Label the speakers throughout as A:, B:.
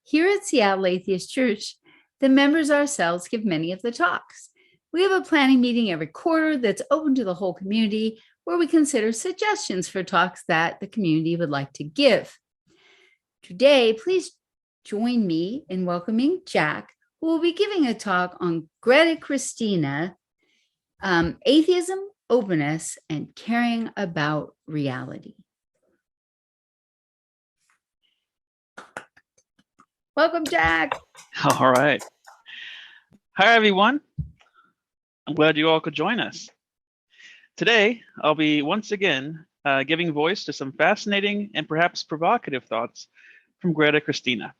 A: Here at Seattle Atheist Church, the members ourselves give many of the talks. We have a planning meeting every quarter that's open to the whole community where we consider suggestions for talks that the community would like to give. Today, please join me in welcoming Jack, who will be giving a talk on Greta Christina, atheism, openness, and caring about reality. Welcome, Jack.
B: All right. Hi, everyone. I'm glad you all could join us. Today, I'll be once again giving voice to some fascinating and perhaps provocative thoughts from Greta Christina.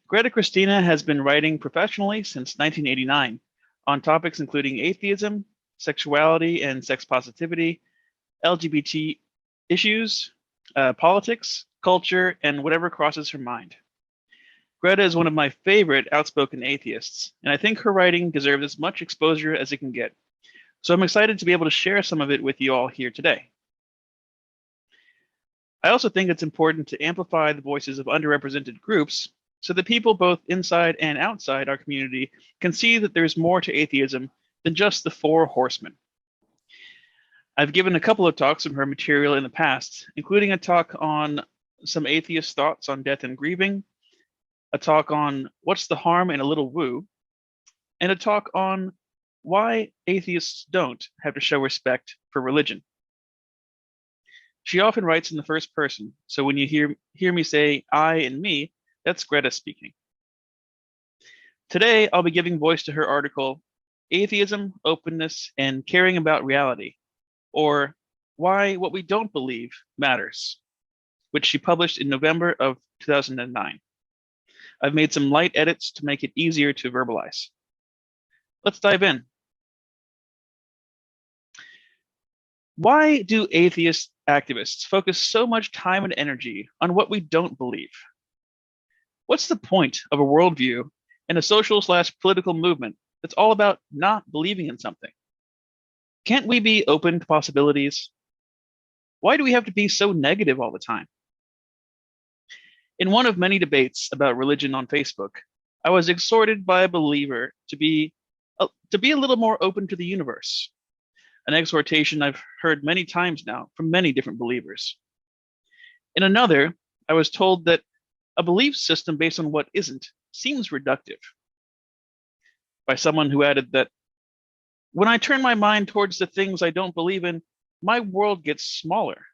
B: Greta Christina has been writing professionally since 1989 on topics including atheism, sexuality and sex positivity, LGBT issues, politics, culture, and whatever crosses her mind. Greta is one of my favorite outspoken atheists, and I think her writing deserves as much exposure as it can get. So I'm excited to be able to share some of it with you all here today. I also think it's important to amplify the voices of underrepresented groups so that people both inside and outside our community can see that there's more to atheism than just the four horsemen. I've given a couple of talks from her material in the past, including a talk on some atheist thoughts on death and grieving, a talk on what's the harm in a little woo, and a talk on why atheists don't have to show respect for religion. She often writes in the first person, so when you hear me say I and me, that's Greta speaking. Today, I'll be giving voice to her article, Atheism, Openness, and Caring About Reality, or Why What We Don't Believe Matters, which she published in November of 2009. I've made some light edits to make it easier to verbalize. Let's dive in. Why do atheist activists focus so much time and energy on what we don't believe? What's the point of a worldview and a social/political movement that's all about not believing in something? Can't we be open to possibilities? Why do we have to be so negative all the time? In one of many debates about religion on Facebook, I was exhorted by a believer to be a little more open to the universe, an exhortation I've heard many times now from many different believers. In another, I was told that a belief system based on what isn't seems reductive, by someone who added that when I turn my mind towards the things I don't believe in, my world gets smaller.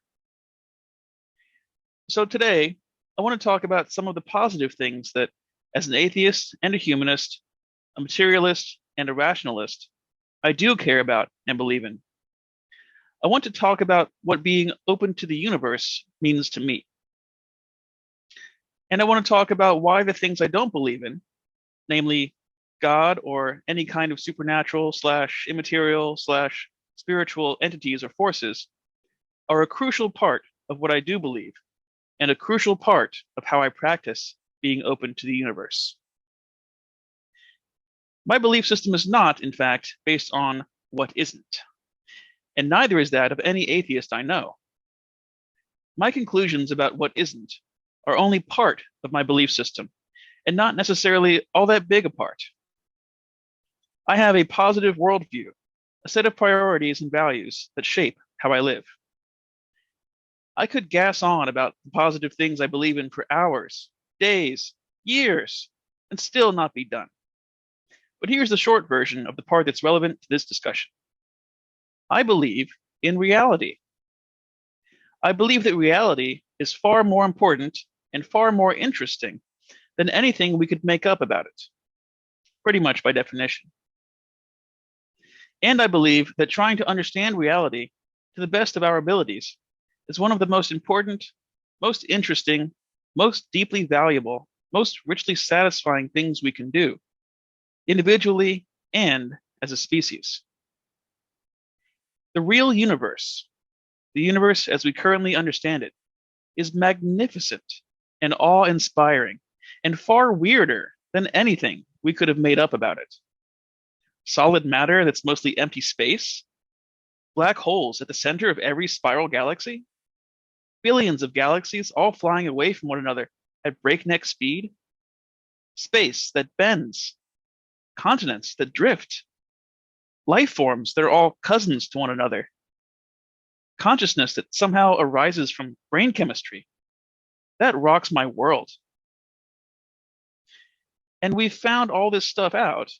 B: So today, I want to talk about some of the positive things that, as an atheist and a humanist, a materialist and a rationalist, I do care about and believe in. I want to talk about what being open to the universe means to me. And I want to talk about why the things I don't believe in, namely God or any kind of supernatural/immaterial/spiritual entities or forces, are a crucial part of what I do believe and a crucial part of how I practice being open to the universe. My belief system is not, in fact, based on what isn't, and neither is that of any atheist I know. My conclusions about what isn't are only part of my belief system, and not necessarily all that big a part. I have a positive worldview, a set of priorities and values that shape how I live. I could gas on about the positive things I believe in for hours, days, years, and still not be done. But here's the short version of the part that's relevant to this discussion. I believe in reality. I believe that reality is far more important and far more interesting than anything we could make up about it, pretty much by definition. And I believe that trying to understand reality to the best of our abilities is one of the most important, most interesting, most deeply valuable, most richly satisfying things we can do, individually and as a species. The real universe, the universe as we currently understand it, is magnificent and awe-inspiring and far weirder than anything we could have made up about it. Solid matter that's mostly empty space, black holes at the center of every spiral galaxy, billions of galaxies all flying away from one another at breakneck speed, space that bends, continents that drift, life forms that are all cousins to one another, consciousness that somehow arises from brain chemistry. That rocks my world. And we've found all this stuff out,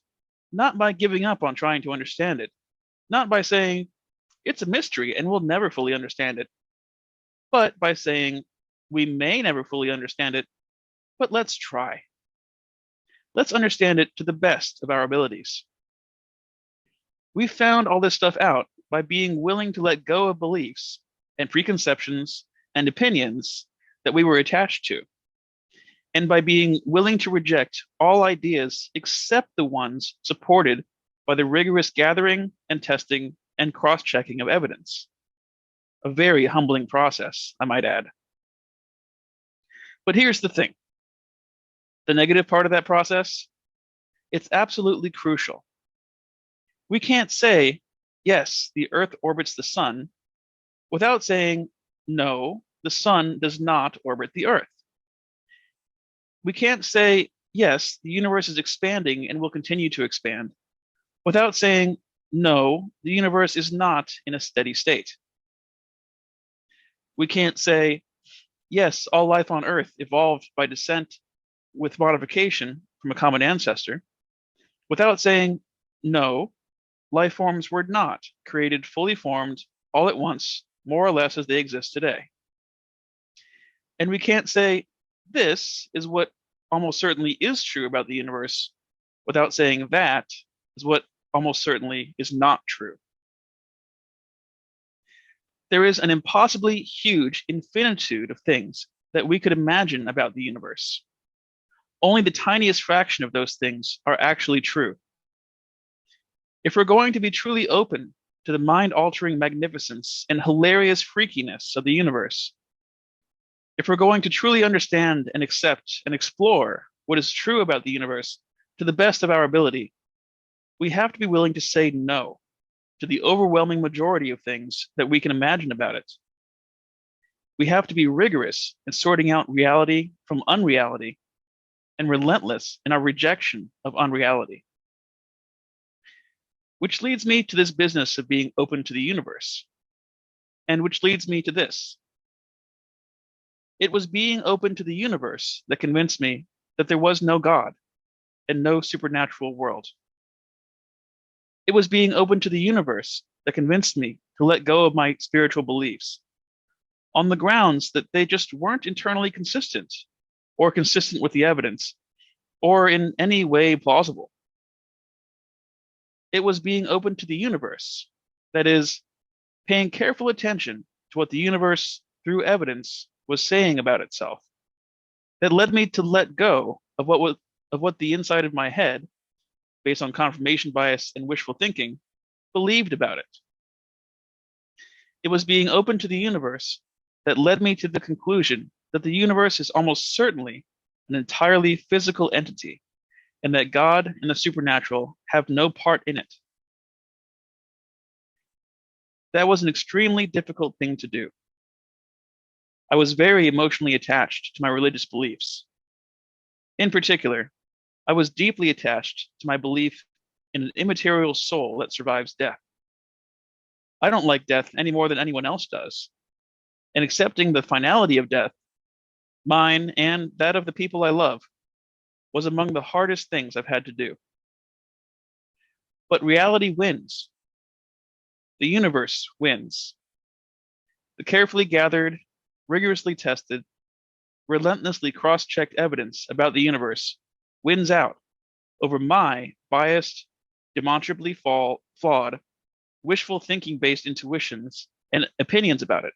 B: not by giving up on trying to understand it, not by saying, it's a mystery and we'll never fully understand it, but by saying, we may never fully understand it, but let's try. Let's understand it to the best of our abilities. We found all this stuff out by being willing to let go of beliefs and preconceptions and opinions that we were attached to, and by being willing to reject all ideas except the ones supported by the rigorous gathering and testing and cross-checking of evidence. A very humbling process, I might add. But here's the thing. The negative part of that process, it's absolutely crucial. We can't say, yes, the Earth orbits the sun, without saying, no, the sun does not orbit the Earth. We can't say, yes, the universe is expanding and will continue to expand, without saying, no, the universe is not in a steady state. We can't say, yes, all life on Earth evolved by descent with modification from a common ancestor, without saying, no, life forms were not created fully formed all at once, more or less as they exist today. And we can't say, this is what almost certainly is true about the universe, without saying that is what almost certainly is not true. There is an impossibly huge infinitude of things that we could imagine about the universe. Only the tiniest fraction of those things are actually true. If we're going to be truly open to the mind-altering magnificence and hilarious freakiness of the universe, if we're going to truly understand and accept and explore what is true about the universe to the best of our ability, we have to be willing to say no to the overwhelming majority of things that we can imagine about it. We have to be rigorous in sorting out reality from unreality and relentless in our rejection of unreality. Which leads me to this business of being open to the universe, and which leads me to this. It was being open to the universe that convinced me that there was no God and no supernatural world. It was being open to the universe that convinced me to let go of my spiritual beliefs on the grounds that they just weren't internally consistent or consistent with the evidence or in any way plausible. It was being open to the universe, that is, paying careful attention to what the universe, through evidence, was saying about itself, that led me to let go of what the inside of my head, based on confirmation bias and wishful thinking, believed about it. It was being open to the universe that led me to the conclusion that the universe is almost certainly an entirely physical entity, and that God and the supernatural have no part in it. That was an extremely difficult thing to do. I was very emotionally attached to my religious beliefs. In particular, I was deeply attached to my belief in an immaterial soul that survives death. I don't like death any more than anyone else does, and accepting the finality of death, mine and that of the people I love, was among the hardest things I've had to do. But reality wins. The universe wins. The carefully gathered, rigorously tested, relentlessly cross-checked evidence about the universe wins out over my biased, demonstrably flawed, wishful thinking-based intuitions and opinions about it.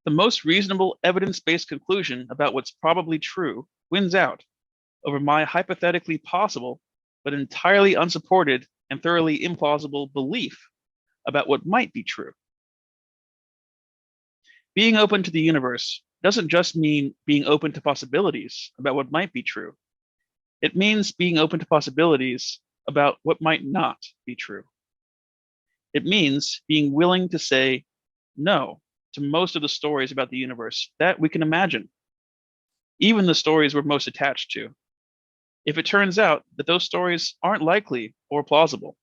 B: The most reasonable evidence-based conclusion about what's probably true wins out over my hypothetically possible but entirely unsupported and thoroughly implausible belief about what might be true. Being open to the universe doesn't just mean being open to possibilities about what might be true. It means being open to possibilities about what might not be true. It means being willing to say no to most of the stories about the universe that we can imagine. even the stories we're most attached to, if it turns out that those stories aren't likely or plausible.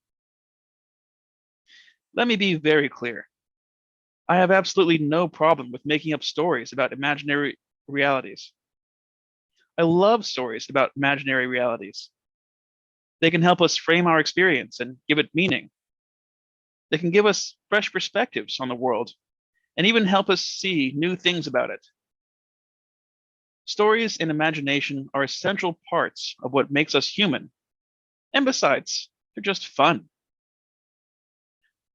B: Let me be very clear. I have absolutely no problem with making up stories about imaginary realities. I love stories about imaginary realities. They can help us frame our experience and give it meaning. They can give us fresh perspectives on the world and even help us see new things about it. Stories and imagination are essential parts of what makes us human. And besides, they're just fun.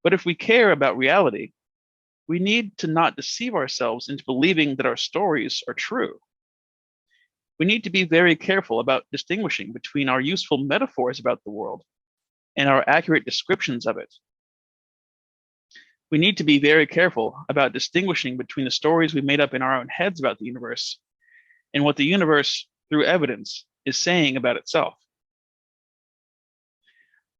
B: But if we care about reality, we need to not deceive ourselves into believing that our stories are true. We need to be very careful about distinguishing between our useful metaphors about the world and our accurate descriptions of it. We need to be very careful about distinguishing between the stories we made up in our own heads about the universe and what the universe, through evidence, is saying about itself.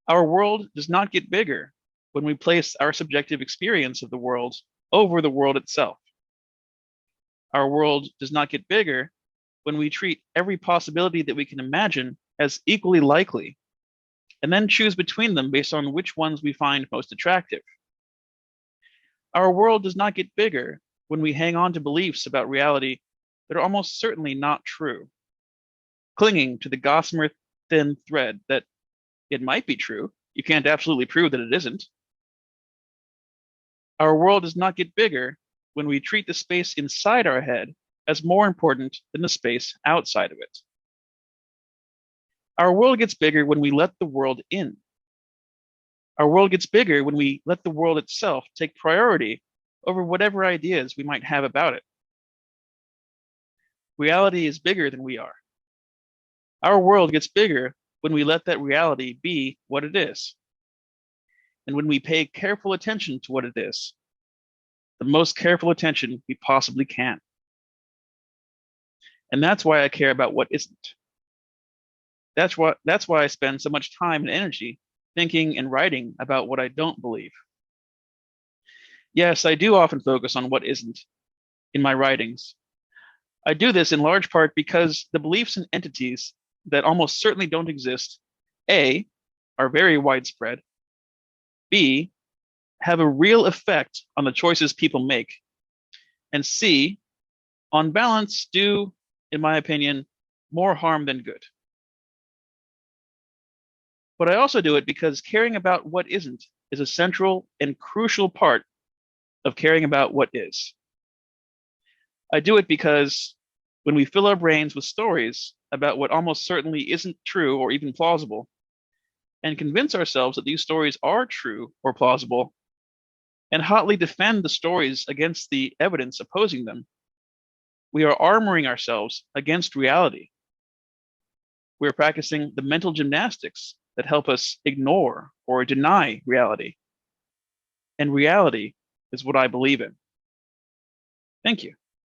B: Our world does not get bigger when we place our subjective experience of the world over the world itself. Our world does not get bigger when we treat every possibility that we can imagine as equally likely, and then choose between them based on which ones we find most attractive. Our world does not get bigger when we hang on to beliefs about reality that are almost certainly not true, clinging to the gossamer thin thread that it might be true. You can't absolutely prove that it isn't. Our world does not get bigger when we treat the space inside our head as more important than the space outside of it. Our world gets bigger when we let the world in. Our world gets bigger when we let the world itself take priority over whatever ideas we might have about it. Reality is bigger than we are. Our world gets bigger when we let that reality be what it is. And when we pay careful attention to what it is, the most careful attention we possibly can. And that's why I care about what isn't. That's why I spend so much time and energy thinking and writing about what I don't believe. Yes, I do often focus on what isn't in my writings. I do this in large part because the beliefs and entities that almost certainly don't exist, A, are very widespread, B, have a real effect on the choices people make, and C, on balance, do, in my opinion, more harm than good. But I also do it because caring about what isn't is a central and crucial part of caring about what is. I do it because when we fill our brains with stories about what almost certainly isn't true or even plausible, and convince ourselves that these stories are true or plausible, and hotly defend the stories against the evidence opposing them, we are armoring ourselves against reality. We are practicing the mental gymnastics that help us ignore or deny reality. And reality is what I believe in. Thank you.